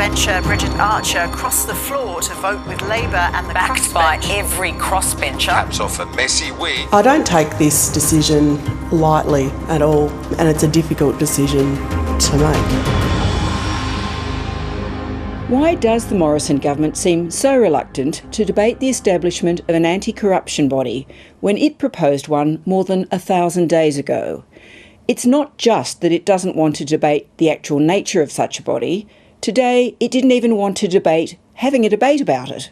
backbencher Bridget crossed the floor to vote with Labor and the backed by every crossbencher. Caps off a messy week. I don't take this decision lightly at all, and it's a difficult decision to make. Why does the Morrison government seem so reluctant to debate the establishment of an anti-corruption body when it proposed one more than 1,000 days ago? It's not just that it doesn't want to debate the actual nature of such a body. Today, it didn't even want to debate having a debate about it.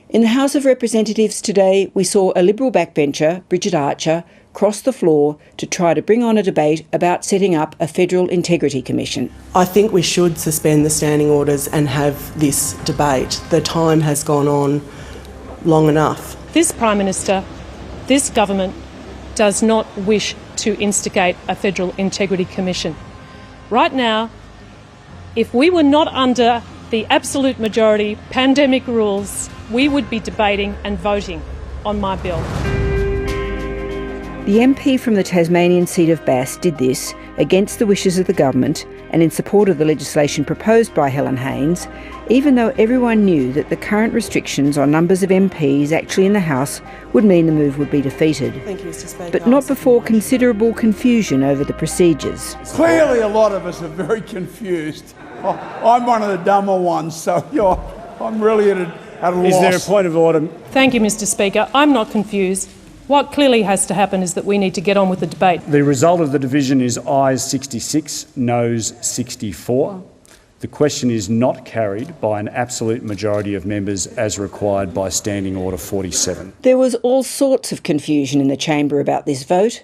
In the House of Representatives today, we saw a Liberal backbencher, Bridget cross the floor to try to bring on a debate about setting up a Federal Integrity Commission. I think we should suspend the standing orders and have this debate. The time has gone on long enough. This Prime Minister, this government, does not wish to instigate a Federal Integrity Commission. Right now, if we were not under the absolute majority pandemic rules, we would be debating and voting on my bill. The MP from the Tasmanian seat of Bass did this against the wishes of the government and in support of the legislation proposed by Helen HAINES, even though everyone knew that the current restrictions on numbers of MPs actually in the House would mean the move would be defeated. Thank you, Mr. Speaker. But not before considerable confusion over the procedures. Clearly a lot of us are very confused. I'm one of the dumber ones, so I'm really at a loss. Is there a point of order? Thank you, Mr. Speaker. I'm not confused. What clearly has to happen is that we need to get on with the debate. The result of the division is ayes 66, noes 64. The question is not carried by an absolute majority of members as required by Standing Order 47. There was all sorts of confusion in the chamber about this vote.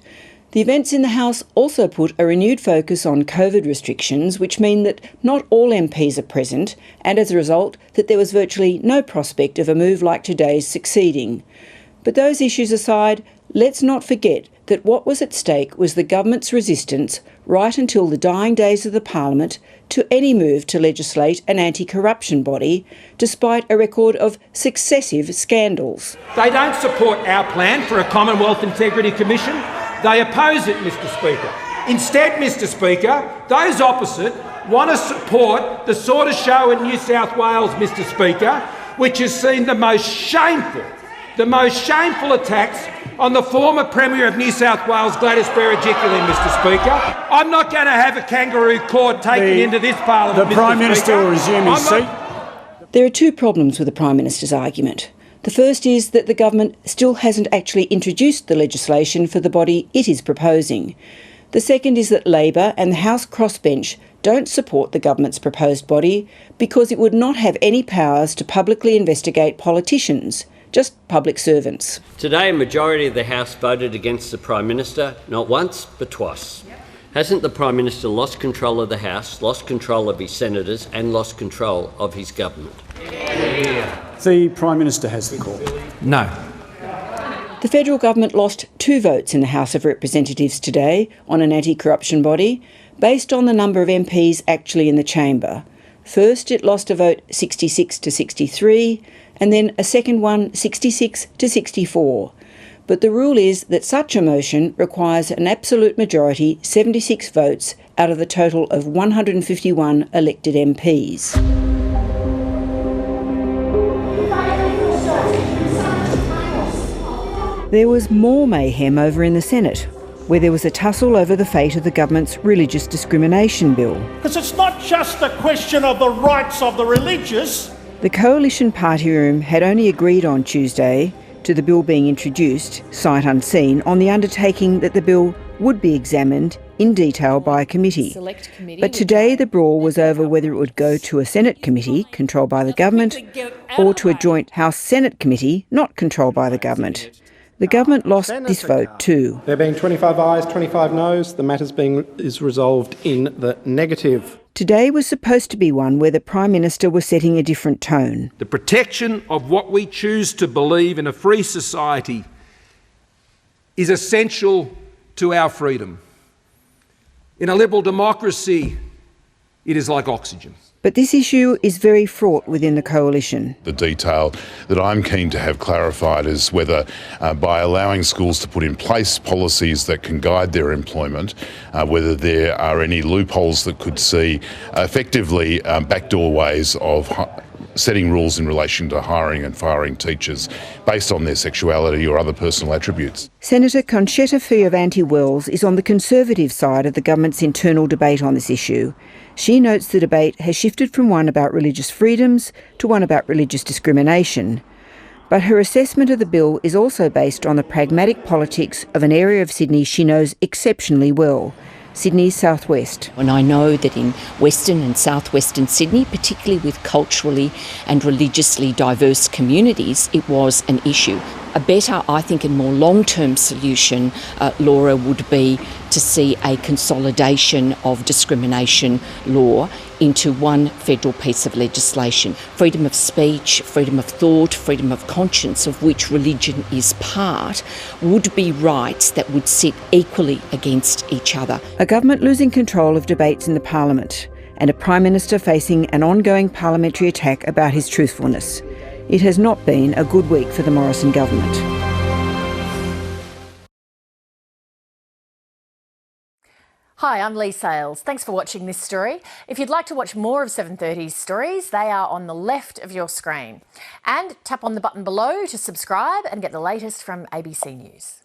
The events in the House also put a renewed focus on COVID restrictions, which mean that not all MPs are present, and as a result, that there was virtually no prospect of a move like today's succeeding. But those issues aside, let's not forget that what was at stake was the government's resistance, right until the dying days of the Parliament, to any move to legislate an anti-corruption body, despite a record of successive scandals. They don't support our plan for a Commonwealth Integrity Commission. They oppose it, Mr. Speaker. Instead, Mr. Speaker, those opposite want to support the sort of show in New South Wales, Mr. Speaker, which has seen the most shameful attacks on the former Premier of New South Wales, Gladys Berejiklian, Mr. Speaker. I'm not going to have a kangaroo court taken into this Parliament, The Prime Minister will resume his seat. There are two problems with the Prime Minister's argument. The first is that the government still hasn't actually introduced the legislation for the body it is proposing. The second is that Labor and the House crossbench don't support the government's proposed body because it would not have any powers to publicly investigate politicians, just public servants. Today, a majority of the House voted against the Prime Minister, not once, but twice. Hasn't the Prime Minister lost control of the House, lost control of his senators and lost control of his government? The Prime Minister has the call. No. The federal government lost 2 votes in the House of Representatives today on an anti-corruption body, based on the number of MPs actually in the chamber. First, it lost a vote 66 to 63, and then a second one 66 to 64. But the rule is that such a motion requires an absolute majority, 76 votes, out of the total of 151 elected MPs. There was more mayhem over in the Senate, where there was a tussle over the fate of the government's religious discrimination bill. Because it's not just a question of the rights of the religious. The Coalition Party Room had only agreed on Tuesday to the bill being introduced, sight unseen, on the undertaking that the bill would be examined in detail by a committee. But today the brawl was over whether it would go to a Senate committee controlled by the government or to a joint House-Senate committee not controlled by the government. The government lost this vote too. There being 25 ayes, 25 noes, the matter is resolved in the negative. Today was supposed to be one where the Prime Minister was setting a different tone. The protection of what we choose to believe in a free society is essential to our freedom. In a liberal democracy, It is like oxygen. But this issue is very fraught within the coalition. The detail that I'm keen to have clarified is whether by allowing schools to put in place policies that can guide their employment, whether there are any loopholes that could see effectively backdoor ways of setting rules in relation to hiring and firing teachers based on their sexuality or other personal attributes. Senator Concetta Fee of Anti-Wells is on the Conservative side of the government's internal debate on this issue. She notes the debate has shifted from one about religious freedoms to one about religious discrimination. But her assessment of the bill is also based on the pragmatic politics of an area of Sydney she knows exceptionally well, Sydney's southwest. And I know that in Western and southwestern Sydney, particularly with culturally and religiously diverse communities, it was an issue. A better, I think, and more long-term solution, Laura, would be to see a consolidation of discrimination law into one federal piece of legislation. Freedom of speech, freedom of thought, freedom of conscience, of which religion is part, would be rights that would sit equally against each other. A government losing control of debates in the Parliament, and a Prime Minister facing an ongoing parliamentary attack about his truthfulness. It has not been a good week for the Morrison government. Hi, I'm Lee Sales. Thanks for watching this story. If you'd like to watch more of 730's stories, they are on the left of your screen. And tap on the button below to subscribe and get the latest from ABC News.